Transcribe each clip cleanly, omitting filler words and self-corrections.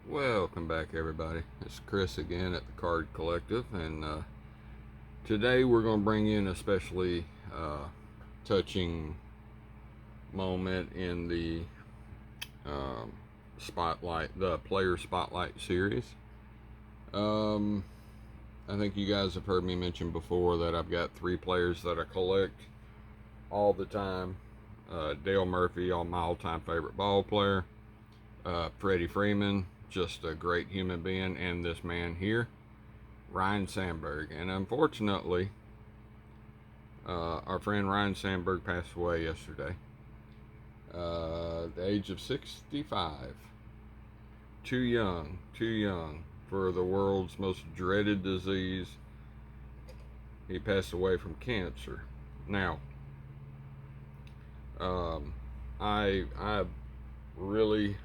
Welcome back, everybody. It's Chris again at the Card Collective, and today we're going to bring in a especially touching moment in the the Player Spotlight series. I think you guys have heard me mention before that I've got three players that I collect all the time. Dale Murphy, my all-time favorite ball player. Freddie Freeman, just a great human being, and this man here, Ryne Sandberg. And unfortunately, our friend Ryne Sandberg passed away yesterday, at the age of 65. Too young for the world's most dreaded disease. He passed away from cancer. Now, I really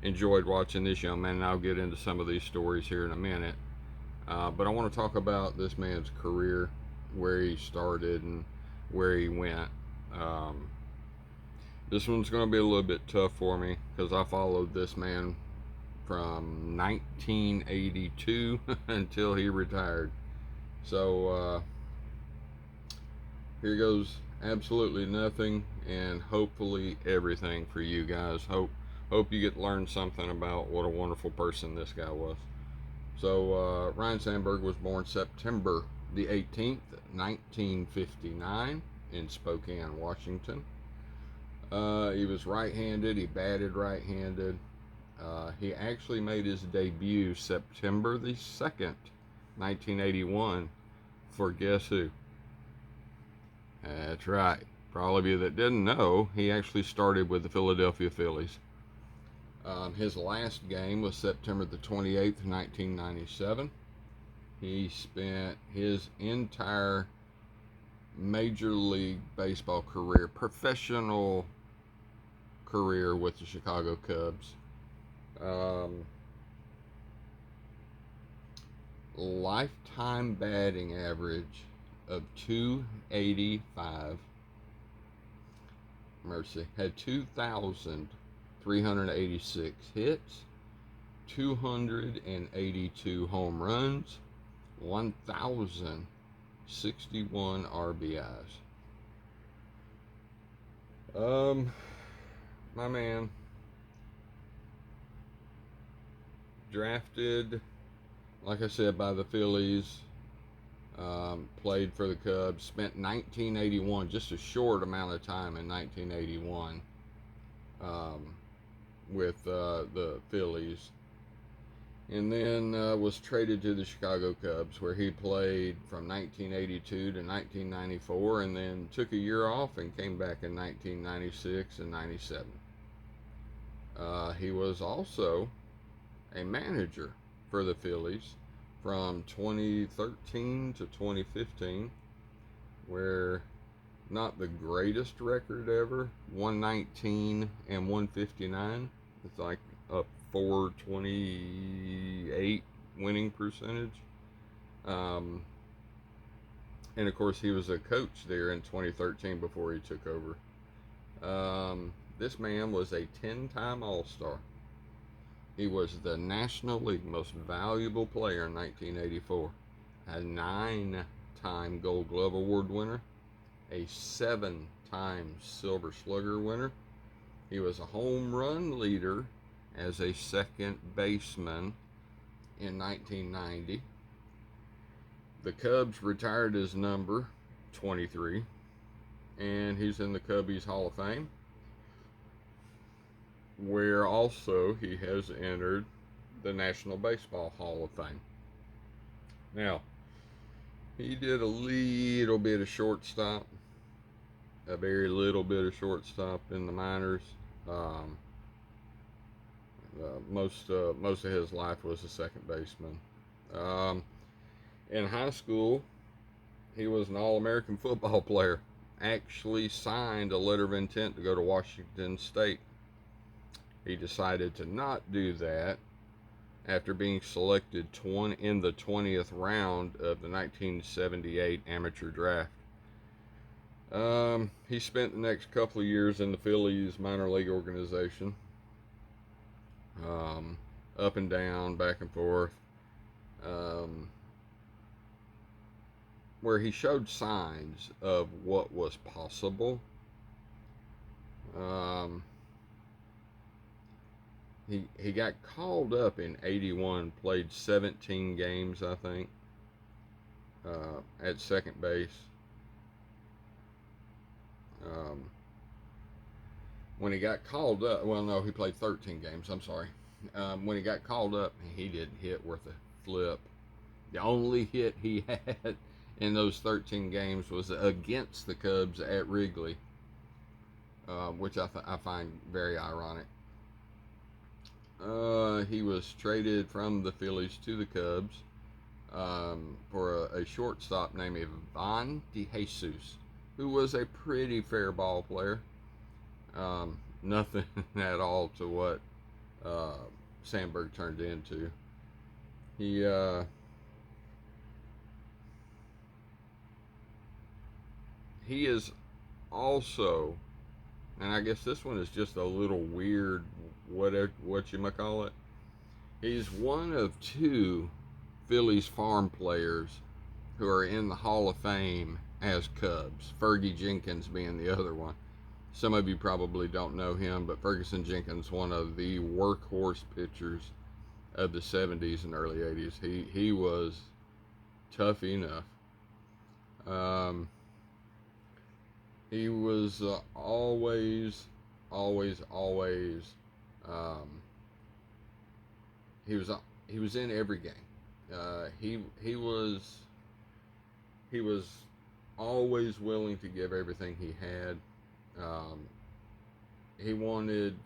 enjoyed watching this young man, and I'll get into some of these stories here in a minute. But I want to talk about this man's career, where he started and where he went. This one's going to be a little bit tough for me because I followed this man from 1982 until he retired. So here goes absolutely nothing and hopefully everything for you guys. Hope you get to learn something about what a wonderful person this guy was. So Ryne Sandberg was born September the 18th, 1959 in Spokane, Washington. He was right-handed. He batted right-handed. He actually made his debut September the 2nd, 1981 for guess who? That's right. For all of you that didn't know, he actually started with the Philadelphia Phillies. His last game was September the 28th, 1997. He spent his entire Major League Baseball career, professional career with the Chicago Cubs. Lifetime batting average of 285. Mercy. Had 2,386 hits, 282 home runs, 1,061 RBIs. My man, drafted, like I said, by the Phillies. Played for the Cubs, spent 1981, just a short amount of time in 1981 with the Phillies, and then was traded to the Chicago Cubs, where he played from 1982 to 1994, and then took a year off and came back in 1996 and 97. He was also a manager for the Phillies from 2013 to 2015, where not the greatest record ever, 119 and 159. It's like a 428 winning percentage. And of course, he was a coach there in 2013 before he took over. This man was a 10-time All-Star. He was the National League Most Valuable Player in 1984, a 9-time Gold Glove Award winner, a 7-time Silver Slugger winner. He was a home run leader as a second baseman in 1990. The Cubs retired his number 23, and he's in the Cubbies Hall of Fame, where also he has entered the National Baseball Hall of Fame. Now, he did a little bit of shortstop, a very little bit of shortstop in the minors. Most of his life was a second baseman. In high school, he was an All-American football player. Actually signed a letter of intent to go to Washington State. He decided to not do that after being selected in the 20th round of the 1978 amateur draft. He spent the next couple of years in the Phillies minor league organization. um, up and down, back and forth, um, where he showed signs of what was possible. Um, he got called up in '81, played 17 games, I think, at second base. Um, when he got called up, well, no, he played 13 games. I'm sorry. When he got called up, he didn't hit worth a flip. The only hit he had in those 13 games was against the Cubs at Wrigley, which I find very ironic. He was traded from the Phillies to the Cubs for a shortstop named Ivan DeJesus, who was a pretty fair ball player. Nothing at all to what uh, Sandberg turned into. He he is also, and I guess this one is just a little weird. What you might call it? He's one of two Phillies farm players who are in the Hall of Fame as Cubs. Fergie Jenkins being the other one. Some of you probably don't know him, but Ferguson Jenkins, one of the workhorse pitchers of the 70s and early 80s. He was tough enough. Um, he was always. Um, he was he was in every game. He was always willing to give everything he had. Um, he wanted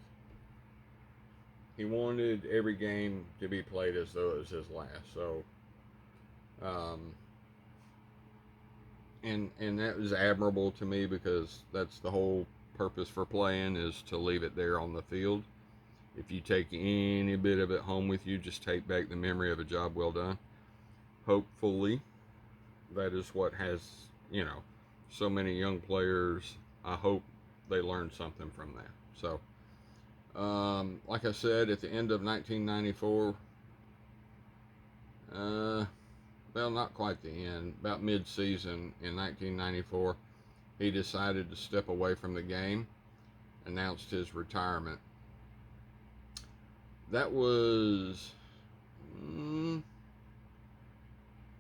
every game to be played as though it was his last. So, um, and that was admirable to me because that's the whole purpose for playing, is to leave it there on the field. If you take any bit of it home with you, just take back the memory of a job well done. Hopefully, that is what has, so many young players. I hope they learned something from that. So, like I said, at the end of 1994, well, not quite the end, about mid-season in 1994, he decided to step away from the game, announced his retirement. That was,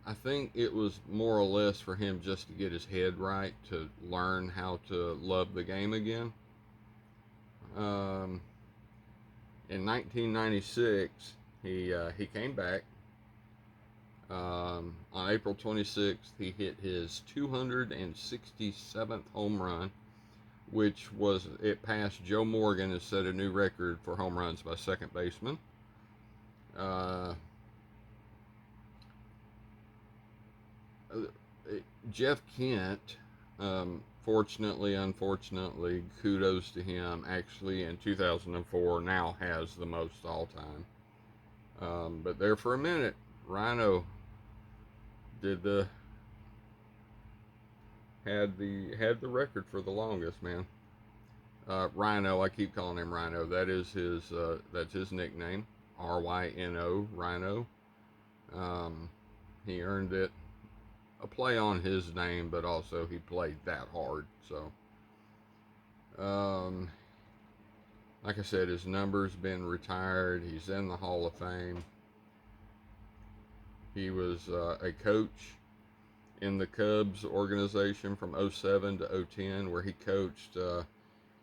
I think it was more or less for him just to get his head right, to learn how to love the game again. In 1996, he came back. On April 26th, he hit his 267th home run, which it passed Joe Morgan and set a new record for home runs by second baseman. Jeff Kent, unfortunately, kudos to him, actually in 2004 now has the most all time. But there for a minute, Ryno had the record for the longest, man. Ryno, I keep calling him Ryno. That's his nickname, Ryno, Ryno. He earned it, a play on his name, but also he played that hard. So, like I said, his number's been retired. He's in the Hall of Fame. He was a coach in the Cubs organization from 07 to 010, where he coached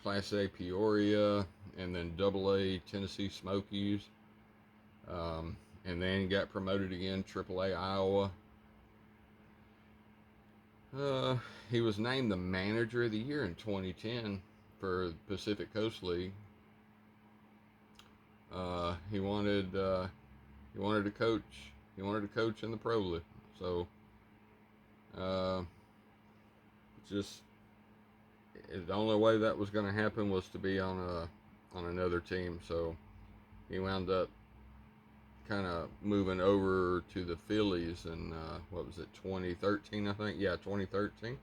Class A Peoria and then Double A Tennessee Smokies. And then got promoted again, AAA Iowa. He was named the Manager of the Year in 2010 for Pacific Coast League. He wanted to coach. He wanted to coach in the Pro League. So, just the only way that was going to happen was to be on another team. So he wound up kind of moving over to the Phillies in what was it, 2013, I think. Yeah, 2013.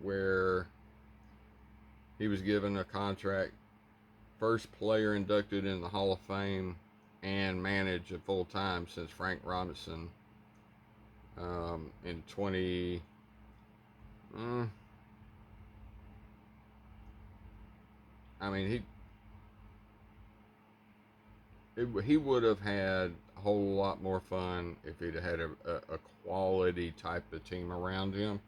Where he was given a contract first player inducted in the Hall of Fame and managed at full time since Frank Robinson in 20. Uh, I mean, he would have had a whole lot more fun if he'd had a quality type of team around him.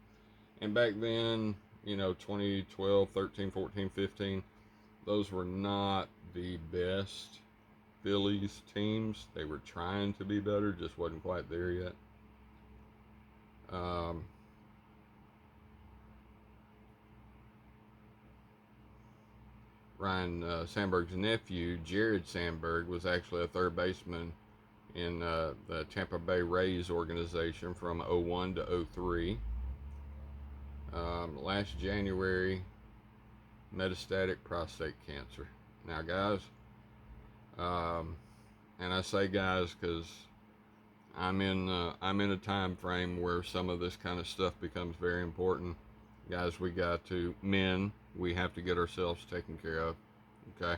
And back then, 2012, 13, 14, 15, those were not the best Phillies teams. They were trying to be better, just wasn't quite there yet. Um, Ryne Sandberg's nephew, Jared Sandberg, was actually a third baseman in the Tampa Bay Rays organization from '01 to '03. Last January, metastatic prostate cancer. Now, guys, and I say guys because I'm in a time frame where some of this kind of stuff becomes very important. Guys, we have to get ourselves taken care of. Okay,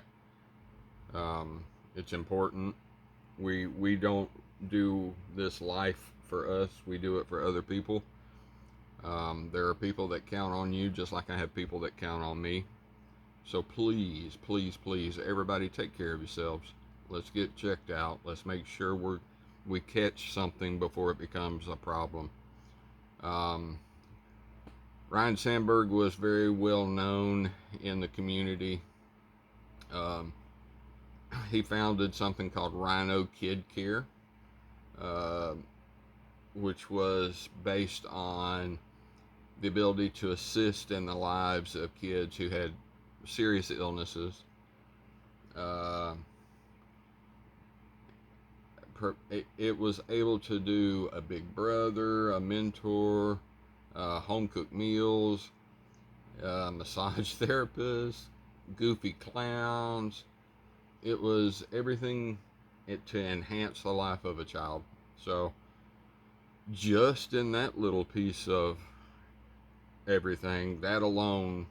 it's important. We don't do this life for us. We do it for other people. There are people that count on you just like I have people that count on me. So please, please, please, everybody take care of yourselves. Let's get checked out. Let's make sure we catch something before it becomes a problem. Ryne Sandberg was very well known in the community. He founded something called Ryno Kid Care, which was based on the ability to assist in the lives of kids who had serious illnesses. It was able to do a big brother, a mentor, home cooked meals, massage therapists, goofy clowns. It was everything to enhance the life of a child. So just in that little piece of everything, that alone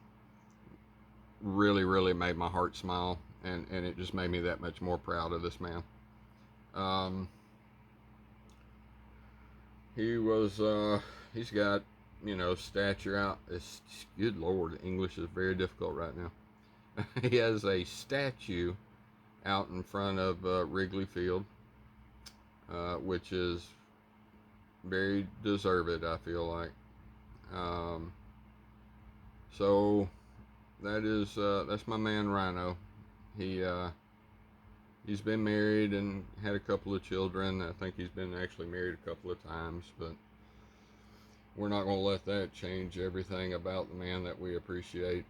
really, really made my heart smile, and it just made me that much more proud of this man. He's got, stature out. Good Lord, English is very difficult right now. He has a statue out in front of Wrigley Field, which is very deserved, I feel like. So that's my man Ryno. He's been married and had a couple of children. I think he's been actually married a couple of times, but we're not going to let that change everything about the man that we appreciate.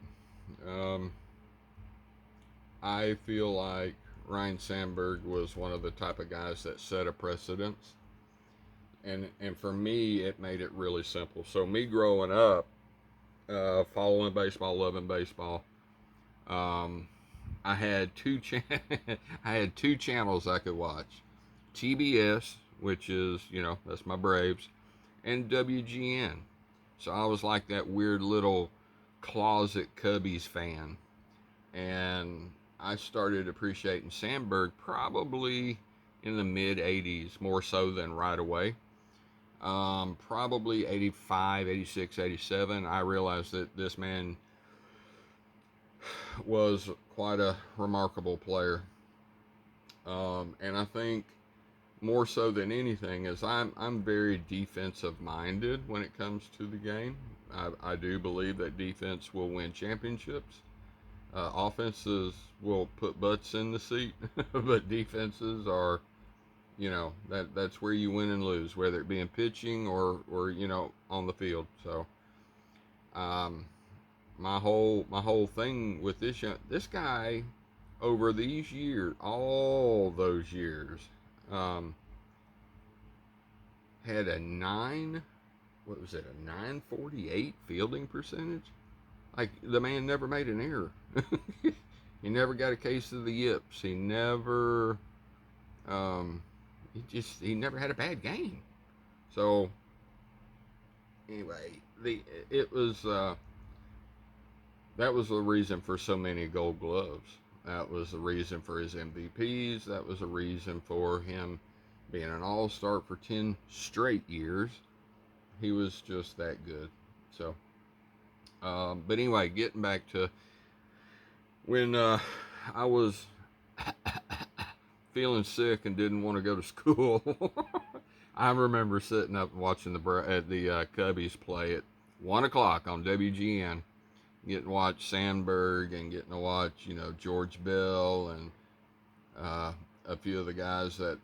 I feel like Ryne Sandberg was one of the type of guys that set a precedence. And for me, it made it really simple. So me growing up, following baseball, loving baseball, I had I had two channels I could watch: TBS, which is that's my Braves, and WGN. So I was like that weird little closet Cubbies fan, and I started appreciating Sandberg probably in the mid '80s, more so than right away. Probably 85, 86, 87. I realized that this man was quite a remarkable player. And I think more so than anything is I'm very defensive minded when it comes to the game. I do believe that defense will win championships. Offenses will put butts in the seat, but defenses are, that's where you win and lose, whether it be in pitching or on the field. So, my whole thing with this guy over these years, all those years, had a 948 fielding percentage. Like, the man never made an error. He never got a case of the yips. He never, he never had a bad game. So anyway, that was the reason for so many Gold Gloves. That was the reason for his MVPs. That was the reason for him being an all-star for 10 straight years. He was just that good. So, but anyway, getting back to when I was feeling sick and didn't want to go to school. I remember sitting up and watching the Cubbies play at 1 o'clock on WGN, getting to watch Sandberg and getting to watch George Bell and a few of the guys that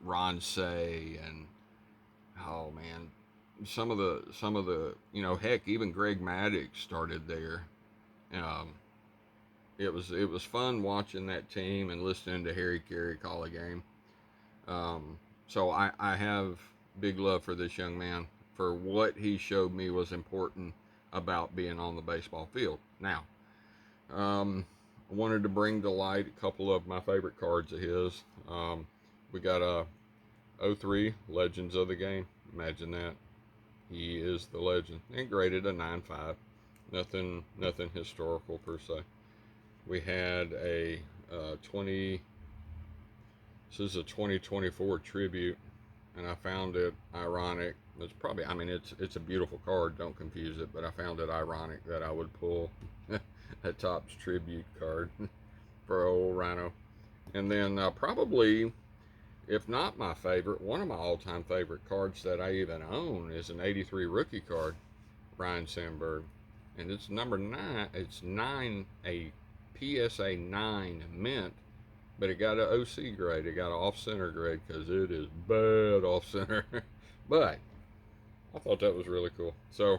Ryne and oh man, some of the heck, even Greg Maddox started there. Um, it was fun watching that team and listening to Harry Carey call a game. So I have big love for this young man for what he showed me was important about being on the baseball field. Now, I wanted to bring to light a couple of my favorite cards of his. We got a 03 Legends of the Game. Imagine that. He is the legend. And graded a 9.5. Nothing historical per se. We had a 20. This is a 2024 tribute, and I found it ironic. It's probably, I mean, it's a beautiful card. Don't confuse it. But I found it ironic that I would pull a Topps tribute card for old Ryno. And then probably, if not my favorite, one of my all-time favorite cards that I even own is an 83 rookie card, Ryne Sandberg. And it's number 9. It's 9, a PSA 9 mint, but it got an OC grade. It got an off-center grade because it is bad off-center. But I thought that was really cool. So,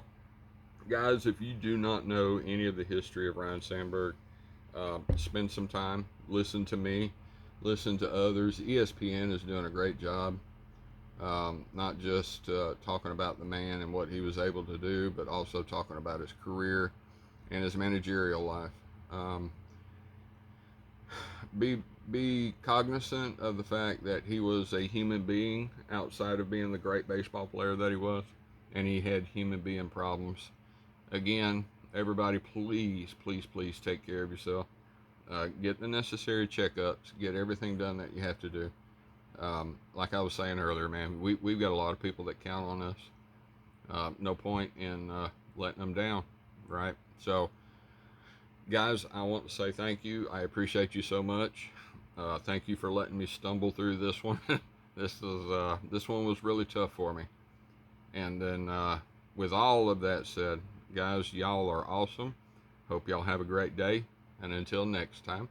guys, if you do not know any of the history of Ryne Sandberg, spend some time, listen to me, listen to others. ESPN is doing a great job, not just talking about the man and what he was able to do, but also talking about his career and his managerial life. Be cognizant of the fact that he was a human being outside of being the great baseball player that he was, and he had human being problems. Again, everybody, please take care of yourself. Get the necessary checkups. Get everything done that you have to do. Like I was saying earlier, man, we've got a lot of people that count on us. No point in letting them down, right? So, guys, I want to say thank you. I appreciate you so much. Thank you for letting me stumble through this one. This one was really tough for me. And then with all of that said, guys, y'all are awesome. Hope y'all have a great day. And until next time.